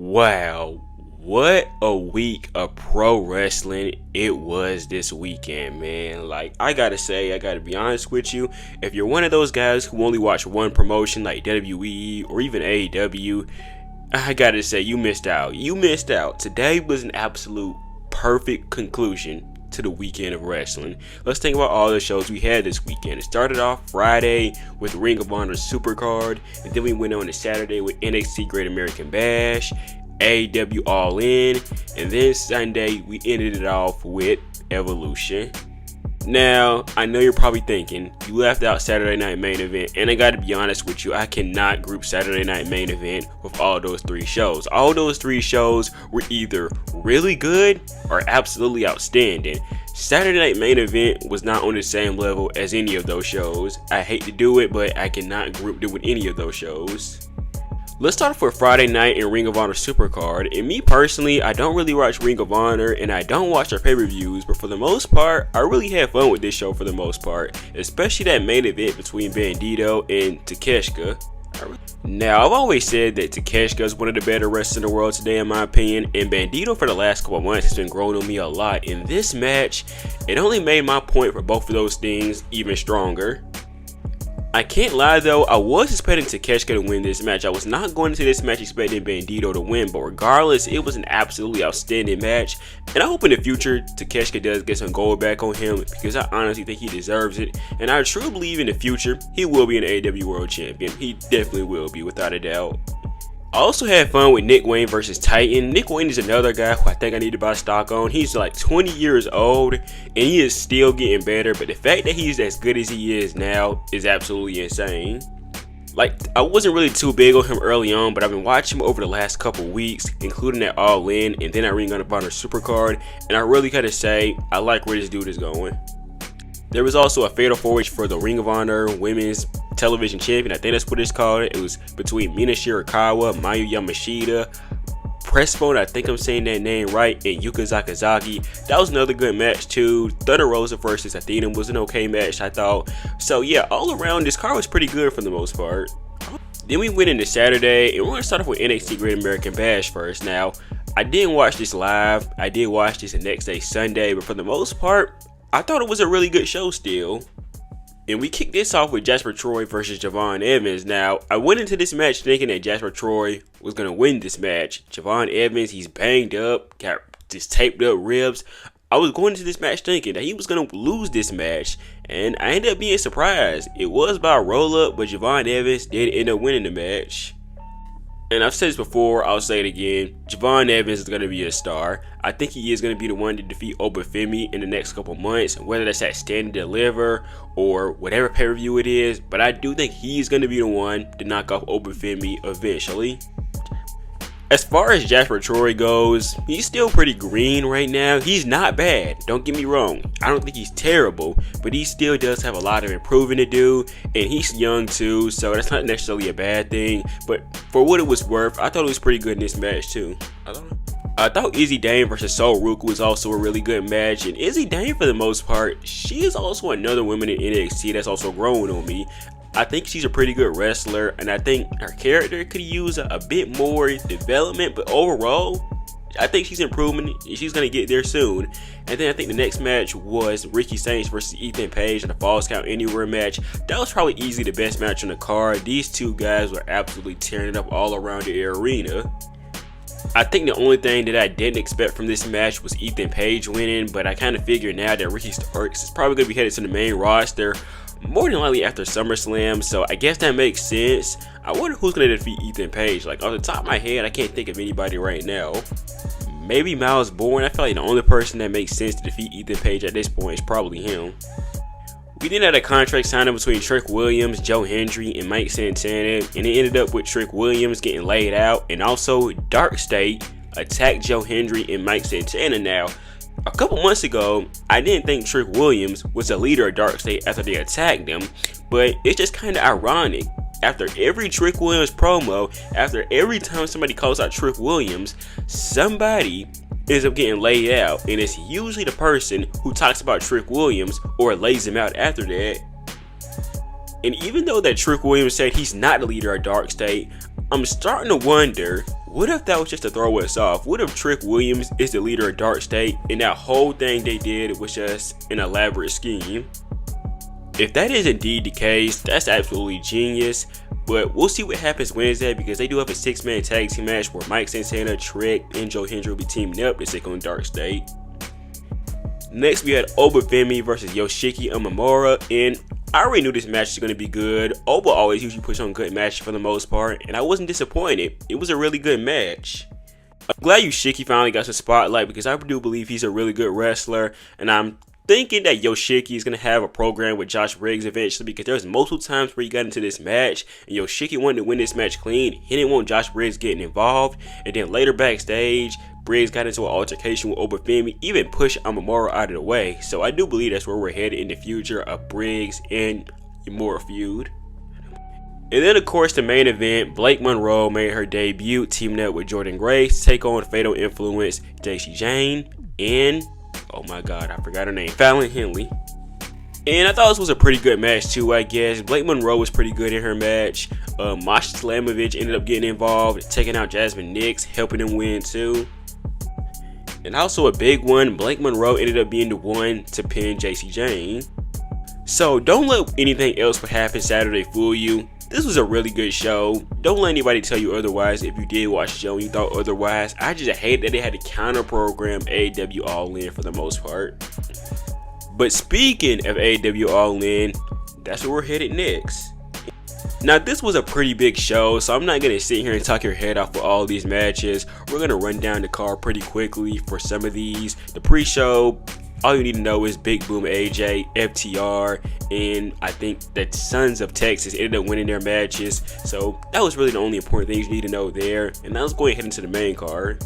Wow, what a week of pro wrestling it was this weekend, man. Like, I gotta be honest with you. If you're one of those guys who only watch one promotion like WWE or even AEW, I gotta say, you missed out. You missed out. Today was an absolute perfect conclusion to the weekend of wrestling. Let's think about all the shows we had this weekend. It started off Friday with Ring of Honor Supercard, and then we went on to Saturday with NXT Great American Bash, AEW All In, and then Sunday we ended it off with Evolution. Now, I know you're probably thinking, you left out Saturday Night Main Event, and I gotta be honest with you, I cannot group Saturday Night Main Event with all those three shows. All those three shows were either really good or absolutely outstanding. Saturday Night Main Event was not on the same level as any of those shows. I hate to do it, but I cannot group it with any of those shows. Let's start off with Friday night in Ring of Honor Supercard. And me personally, I don't really watch Ring of Honor and I don't watch their pay-per-views, but for the most part, I really had fun with this show for the most part, especially that main event between Bandito and Takeshita. Now, I've always said that Takeshita is one of the better wrestlers in the world today in my opinion, and Bandito for the last couple months has been growing on me a lot. In this match, it only made my point for both of those things even stronger. I can't lie though, I was expecting Takeshita to win this match. I was not going into this match expecting Bandito to win, but regardless, it was an absolutely outstanding match. And I hope in the future, Takeshita does get some gold back on him, because I honestly think he deserves it. And I truly believe in the future, he will be an AEW World Champion. He definitely will be, without a doubt. I also had fun with Nick Wayne versus Titan. Nick Wayne is another guy who I think I need to buy stock on. He's like 20 years old and he is still getting better, but the fact that he's as good as he is now is absolutely insane. Like, I wasn't really too big on him early on, but I've been watching him over the last couple weeks, including at All In and then at Ring of Honor Supercard, and I really gotta say, I like where this dude is going. There was also a fatal 4-way for the Ring of Honor Women's Television Champion. I think that's what it's called. It was between Mina Shirakawa, Mayu Yamashita, Pressbone, I think I'm saying that name right, and Yuka Sakazaki. That was another good match too. Thunder Rosa versus Athena was an okay match, I thought. So yeah, all around this card was pretty good for the most part. Then we went into Saturday, and we're going to start off with NXT Great American Bash first. Now, I didn't watch this live. I did watch this the next day, Sunday, but for the most part, I thought it was a really good show still. And we kicked this off with Jasper Troy versus Javon Evans. Now, I went into this match thinking that Jasper Troy was going to win this match. Javon Evans, he's banged up, got just taped up ribs. I was going into this match thinking that he was going to lose this match, and I ended up being surprised. It was by a roll-up, but Javon Evans did end up winning the match. And I've said this before, I'll say it again, Javon Evans is going to be a star. I think he is going to be the one to defeat Obafemi in the next couple months, whether that's at Stand and Deliver or whatever pay-per-view it is. But I do think he's going to be the one to knock off Obafemi eventually. As far as Jasper Troy goes, he's still pretty green right now. He's not bad, don't get me wrong. I don't think he's terrible, but he still does have a lot of improving to do, and he's young too, so that's not necessarily a bad thing. But for what it was worth, I thought it was pretty good in this match too. I thought Izzy Dane versus Sol Ruka was also a really good match, and Izzy Dane, for the most part, she is also another woman in NXT that's also growing on me. I think she's a pretty good wrestler, and I think her character could use a bit more development, but overall, I think she's improving, and she's going to get there soon. And then I think the next match was Ricky Saints versus Ethan Page in a Falls Count Anywhere match. That was probably easily the best match on the card. These two guys were absolutely tearing it up all around the arena. I think the only thing that I didn't expect from this match was Ethan Page winning, but I kind of figured now that Ricky Starks is probably going to be headed to the main roster more than likely after SummerSlam, so I guess that makes sense. I wonder who's going to defeat Ethan Page. Like, on the top of my head, I can't think of anybody right now. Maybe Miles Bourne. I feel like the only person that makes sense to defeat Ethan Page at this point is probably him. We then had a contract signing between Trick Williams, Joe Hendry, and Mike Santana, and it ended up with Trick Williams getting laid out, and also Dark State attacked Joe Hendry and Mike Santana. Now, a couple months ago, I didn't think Trick Williams was the leader of Dark State after they attacked him, but it's just kind of ironic. After every Trick Williams promo, after every time somebody calls out Trick Williams, somebody ends up getting laid out, and it's usually the person who talks about Trick Williams or lays him out after that. And even though that Trick Williams said he's not the leader of Dark State, I'm starting to wonder, What if that was just to throw us off? What if Trick Williams is the leader of Dark State and that whole thing they did was just an elaborate scheme? If that is indeed the case, that's absolutely genius, but we'll see what happens Wednesday because they do have a 6-man tag team match where Mike Santana, Trick, and Joe Hendry will be teaming up to take on Dark State. Next, we had Obafemi versus Yoshiki Imamura, and I already knew this match was going to be good. Oba always usually puts on good matches for the most part, and I wasn't disappointed. It was a really good match. I'm glad Yoshiki finally got some spotlight because I do believe he's a really good wrestler, and I'm thinking that Yoshiki is going to have a program with Josh Briggs eventually because there's multiple times where he got into this match and Yoshiki wanted to win this match clean. He didn't want Josh Briggs getting involved, and then later backstage, Briggs got into an altercation with Obafemi, even pushed Imamura out of the way. So I do believe that's where we're headed in the future, a Briggs and Imamura feud. And then of course the main event, Blake Monroe made her debut teaming up with Jordan Grace to take on Fatal Influence, Jacy Jayne, and oh my god, I forgot her name, Fallon Henley. And I thought this was a pretty good match too, I guess. Blake Monroe was pretty good in her match. Masha Slamovich ended up getting involved, taking out Jasmine Nix, helping them win too. And also a big one, Blake Monroe ended up being the one to pin Jacy Jayne. So don't let anything else what happened Saturday fool you. This was a really good show. Don't let anybody tell you otherwise if you did watch the show and you thought otherwise. I just hate that they had to counter program AEW All In for the most part. But speaking of AEW All In, that's where we're headed next. Now this was a pretty big show, so I'm not going to sit here and talk your head off for all these matches. We're going to run down the card pretty quickly for some of these. The pre-show, all you need to know is Big Boom AJ, FTR, and I think that Sons of Texas ended up winning their matches. So that was really the only important things you need to know there. And now let's go ahead into the main card.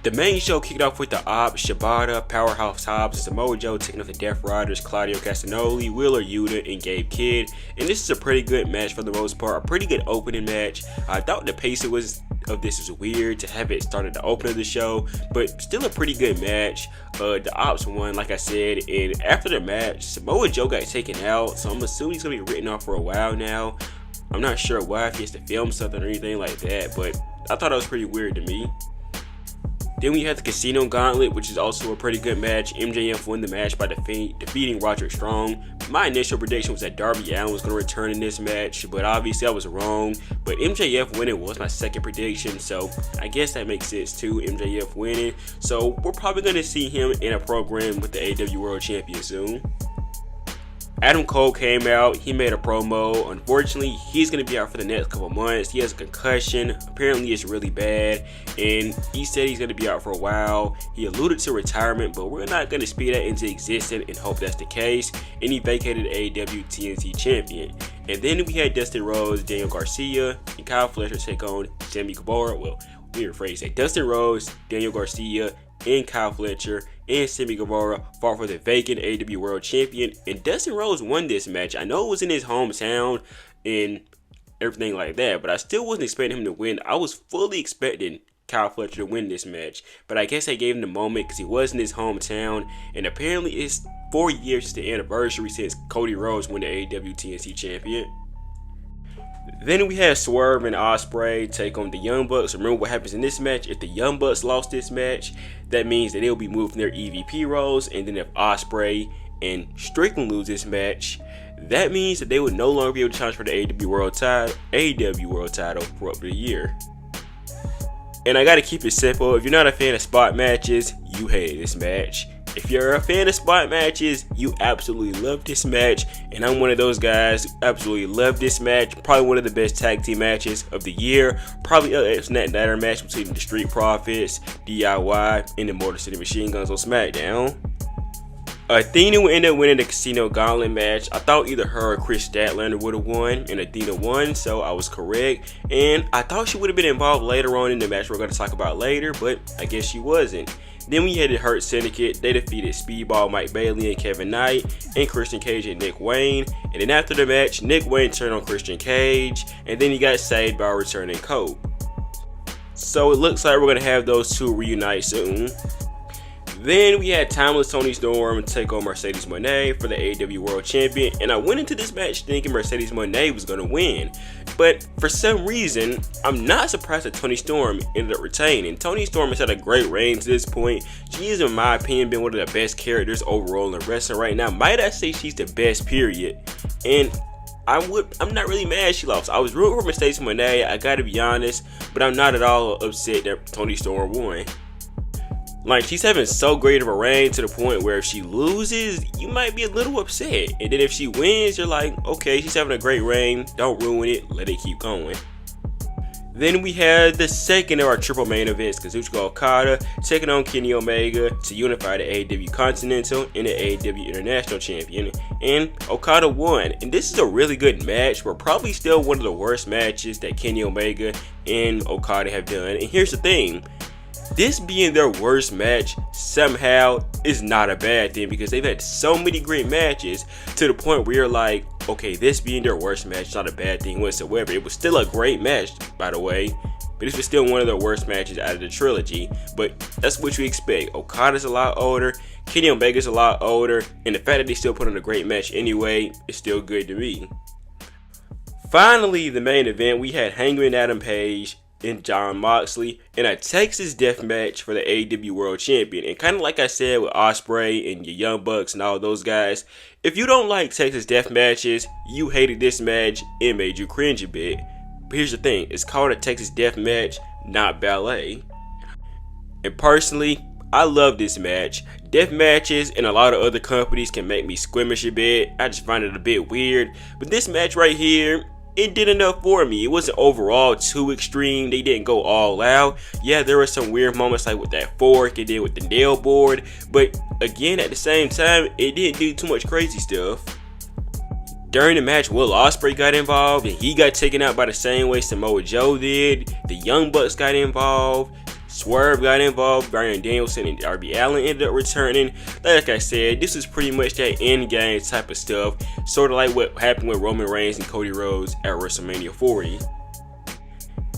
The main show kicked off with the Ops, Shibata, Powerhouse Hobbs, Samoa Joe taking off the Death Riders, Claudio Castagnoli, Wheeler Yuta, and Gabe Kidd. And this is a pretty good match for the most part, a pretty good opening match. I thought the pace of this was weird to have it start at the opener of the show, but still a pretty good match. The Ops won, like I said, and after the match, Samoa Joe got taken out, so I'm assuming he's going to be written off for a while now. I'm not sure why, if he has to film something or anything like that, but I thought it was pretty weird to me. Then we had the Casino Gauntlet, which is also a pretty good match. MJF won the match by defeating Roderick Strong. My initial prediction was that Darby Allin was going to return in this match, but obviously I was wrong. But MJF winning was my second prediction, so I guess that makes sense too, MJF winning. So we're probably going to see him in a program with the AEW World Champion soon. Adam Cole came out, he made a promo. Unfortunately, he's going to be out for the next couple months. He has a concussion, apparently it's really bad, and he said he's going to be out for a while. He alluded to retirement, but we're not going to speed that into existence and hope that's the case. And he vacated AEW TNT champion. And then we had Dustin Rhodes, Daniel Garcia, and Kyle Fletcher take on Sammy Guevara. Well, let me rephrase that. Dustin Rhodes, Daniel Garcia, and Kyle Fletcher and Sammy Guevara fought for the vacant AEW World Champion, and Dustin Rhodes won this match. I know it was in his hometown and everything like that, but I still wasn't expecting him to win. I was fully expecting Kyle Fletcher to win this match, but I guess they gave him the moment because he was in his hometown, and apparently it's 4 years since the anniversary since Cody Rhodes won the AEW TNT champion. Then we had Swerve and Ospreay take on the Young Bucks. Remember what happens in this match? If the Young Bucks lost this match, that means that they'll be moving their EVP roles. And then if Ospreay and Strickland lose this match, that means that they would no longer be able to challenge for the AEW World Title for up to a year. And I gotta keep it simple. If you're not a fan of spot matches, you hate this match. If you're a fan of spot matches, you absolutely love this match, and I'm one of those guys who absolutely love this match. Probably one of the best tag team matches of the year. Probably a Snap Nighter match between the Street Profits, DIY, and the Motor City Machine Guns on SmackDown. Athena would end up winning the Casino Gauntlet match. I thought either her or Chris Statlander would have won, and Athena won, so I was correct. And I thought she would have been involved later on in the match we're going to talk about later, but I guess she wasn't. Then we had the Hurt Syndicate. They defeated Speedball Mike Bailey and Kevin Knight, and Christian Cage and Nick Wayne. And then after the match, Nick Wayne turned on Christian Cage, and then he got saved by a returning Cope. So it looks like we're going to have those two reunite soon. Then we had Timeless Toni Storm take on Mercedes Moné for the AEW World Champion, and I went into this match thinking Mercedes Moné was going to win. But for some reason, I'm not surprised that Toni Storm ended up retaining. Toni Storm has had a great reign to this point. She is, in my opinion, been one of the best characters overall in wrestling right now. Might I say she's the best, period. And I'm not really mad she lost. I was rooting for Mercedes Moné, I gotta be honest, but I'm not at all upset that Toni Storm won. Like, she's having so great of a reign to the point where if she loses, you might be a little upset. And then if she wins, you're like, okay, she's having a great reign. Don't ruin it. Let it keep going. Then we had the second of our triple main events, Kazuchika Okada taking on Kenny Omega to unify the AEW Continental and the AEW International Champion. And Okada won. And this is a really good match, but probably still one of the worst matches that Kenny Omega and Okada have done. And here's the thing. This being their worst match somehow is not a bad thing, because they've had so many great matches to the point where you're like, okay, this being their worst match is not a bad thing whatsoever. It was still a great match, by the way, but this was still one of the worst matches out of the trilogy. But that's what you expect. Okada's a lot older, Kenny Omega's a lot older, and the fact that they still put on a great match anyway is still good to me. Finally, the main event, we had Hangman Adam Page and Jon Moxley in a Texas death match for the AEW World Champion. And kind of like I said with Ospreay and your Young Bucks and all those guys, if you don't like Texas death matches, you hated this match, it made you cringe a bit. But here's the thing, it's called a Texas death match, not ballet. And personally, I love this match. Death matches and a lot of other companies can make me squeamish a bit. I just find it a bit weird. But this match right here, it did enough for me. It wasn't overall too extreme. They didn't go all out. Yeah, there were some weird moments like with that fork and then with the nail board. But again, at the same time, it didn't do too much crazy stuff. During the match, Will Ospreay got involved and he got taken out by the same way Samoa Joe did. The Young Bucks got involved. Swerve got involved, Bryan Danielson and Darby Allin ended up returning. Like I said, this is pretty much that end game type of stuff, sort of like what happened with Roman Reigns and Cody Rhodes at WrestleMania 40.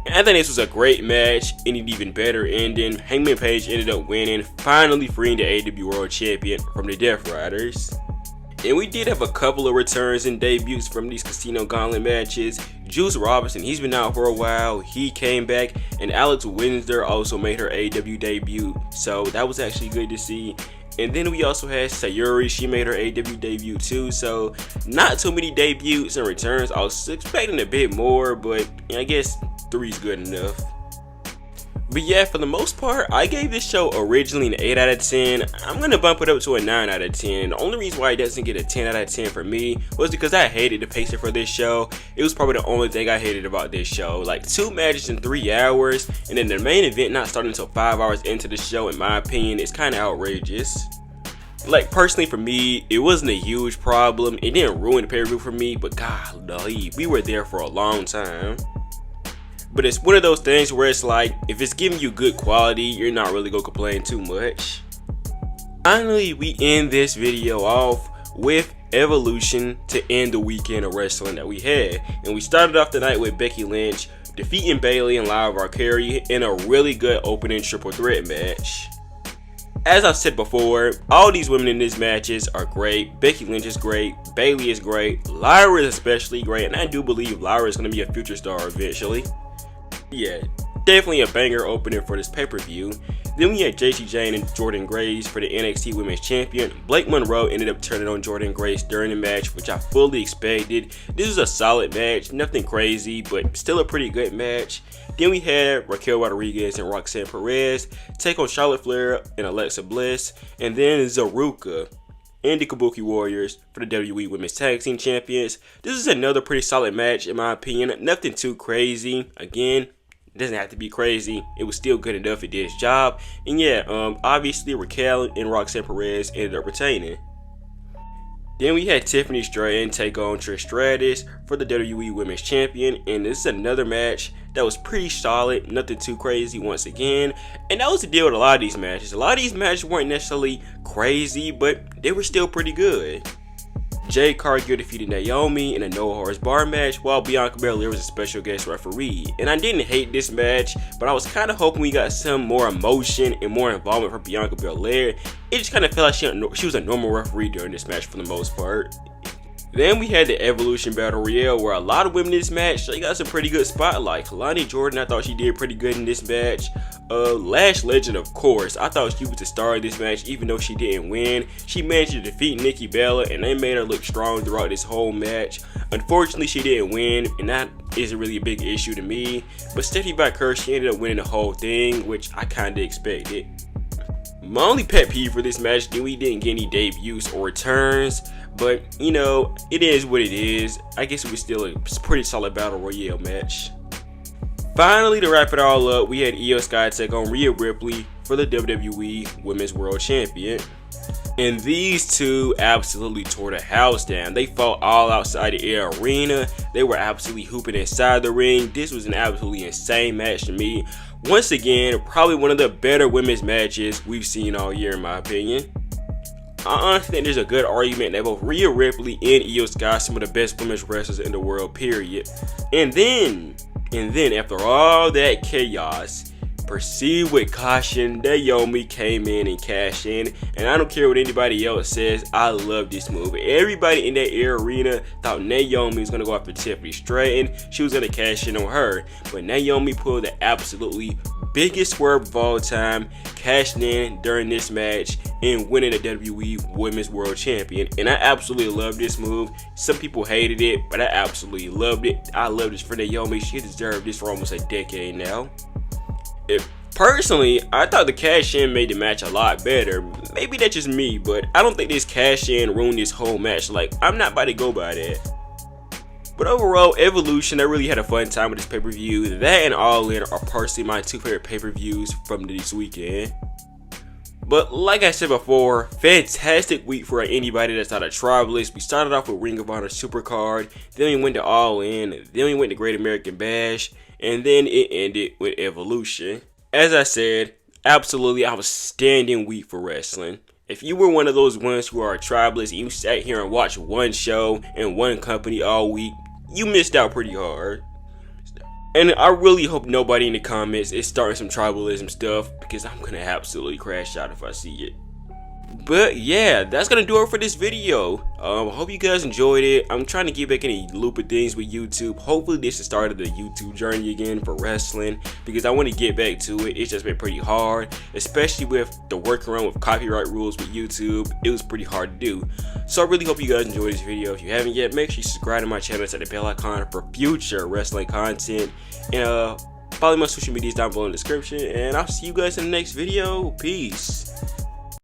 And I think this was a great match, and an even better ending. Hangman Page ended up winning, finally freeing the AEW World Champion from the Death Riders. And we did have a couple of returns and debuts from these Casino Gauntlet matches. Juice Robinson, he's been out for a while, he came back, and Alex Windsor also made her AEW debut, so that was actually good to see. And then we also had Sayuri, she made her AEW debut too, so not too many debuts and returns. I was expecting a bit more, but I guess 3's good enough. But yeah, for the most part, I gave this show originally an 8 out of 10. I'm going to bump it up to a 9 out of 10. The only reason why it doesn't get a 10 out of 10 for me was because I hated the pacing for this show. It was probably the only thing I hated about this show. Like 2 matches in 3 hours, and then the main event not starting until 5 hours into the show, in my opinion, is kind of outrageous. Like, personally for me, it wasn't a huge problem. It didn't ruin the pay-per-view for me, but golly, we were there for a long time. But it's one of those things where it's like, if it's giving you good quality, you're not really gonna complain too much. Finally, we end this video off with Evolution to end the weekend of wrestling that we had. And we started off the night with Becky Lynch defeating Bayley and Lyra Valkyria in a really good opening triple threat match. As I've said before, all these women in these matches are great. Becky Lynch is great, Bayley is great, Lyra is especially great, and I do believe Lyra is going to be a future star eventually. Yeah, definitely a banger opening for this pay-per-view. Then we had Jacy Jayne and Jordynne Grace for the NXT Women's Champion. Blake Monroe ended up turning on Jordynne Grace during the match, which I fully expected. This was a solid match, nothing crazy, but still a pretty good match. Then we had Raquel Rodriguez and Roxanne Perez take on Charlotte Flair and Alexa Bliss. And then Zaruka and the Kabuki Warriors for the WWE Women's Tag Team Champions. This is another pretty solid match in my opinion. Nothing too crazy. Again, it doesn't have to be crazy. It was still good enough. It did its job. And yeah, obviously Raquel and Roxanne Perez ended up retaining. Then we had Tiffany Stratton take on Trish Stratus for the WWE Women's Champion. And this is another match that was pretty solid. Nothing too crazy once again. And that was the deal with a lot of these matches. A lot of these matches weren't necessarily crazy, but they were still pretty good. Jade Cargill defeated Naomi in a no holds barred match, while Bianca Belair was a special guest referee. And I didn't hate this match, but I was kind of hoping we got some more emotion and more involvement from Bianca Belair. It just kind of felt like she was a normal referee during this match for the most part. Then we had the Evolution Battle Royale, where a lot of women in this match, they got some pretty good spotlight. Kalani Jordan, I thought she did pretty good in this match. Lash Legend, of course, I thought she was the star of this match, even though she didn't win. She managed to defeat Nikki Bella, and they made her look strong throughout this whole match. Unfortunately, she didn't win, and that isn't really a big issue to me. But Stephanie Vaquer, she ended up winning the whole thing, which I kinda expected. My only pet peeve for this match, we didn't get any debuts or returns, but you know, it is what it is. I guess it was still a pretty solid Battle Royale match. Finally, to wrap it all up, we had Io Sky take on Rhea Ripley for the WWE Women's World Champion. And these two absolutely tore the house down. They fought all outside the arena. They were absolutely hooping inside the ring. This was an absolutely insane match to me. Once again, probably one of the better women's matches we've seen all year, in my opinion. I honestly think there's a good argument that both Rhea Ripley and Io Sky are some of the best women's wrestlers in the world, period. And then after all that chaos, proceed with caution, Naomi came in and cashed in, and I don't care what anybody else says, I love this move. Everybody in that arena thought Naomi was going to go after Tiffany Stratton, she was going to cash in on her, but Naomi pulled the absolutely biggest swerve of all time, cashing in during this match and winning the WWE Women's World Champion. And I absolutely love this move. Some people hated it, but I absolutely loved it. I love this for Naomi. She deserved this for almost a decade now. Personally, I thought the cash in made the match a lot better. Maybe that's just me, but I don't think this cash in ruined this whole match. Like, I'm not about to go by that. But overall, Evolution, I really had a fun time with this pay-per-view. That and All In are personally my two favorite pay-per-views from this weekend. But like I said before, fantastic week for anybody that's not a tribalist. We started off with Ring of Honor Supercard, then we went to All In, then we went to Great American Bash, and then it ended with Evolution. As I said, absolutely outstanding week for wrestling. If you were one of those ones who are a tribalist and you sat here and watched one show and one company all week, you missed out pretty hard. And I really hope nobody in the comments is starting some tribalism stuff, because I'm gonna absolutely crash out if I see it. But yeah, that's gonna do it for this video. Hope you guys enjoyed it. I'm trying to get back in a loop of things with YouTube. Hopefully this is the start of the YouTube journey again for wrestling, because I want to get back to it. It's just been pretty hard, especially with the workaround with copyright rules with YouTube. It was pretty hard to do. So I really hope you guys enjoyed this video. If you haven't yet, make sure you subscribe to my channel and set the bell icon for future wrestling content. And follow my social medias down below in the description. And I'll see you guys in the next video. Peace.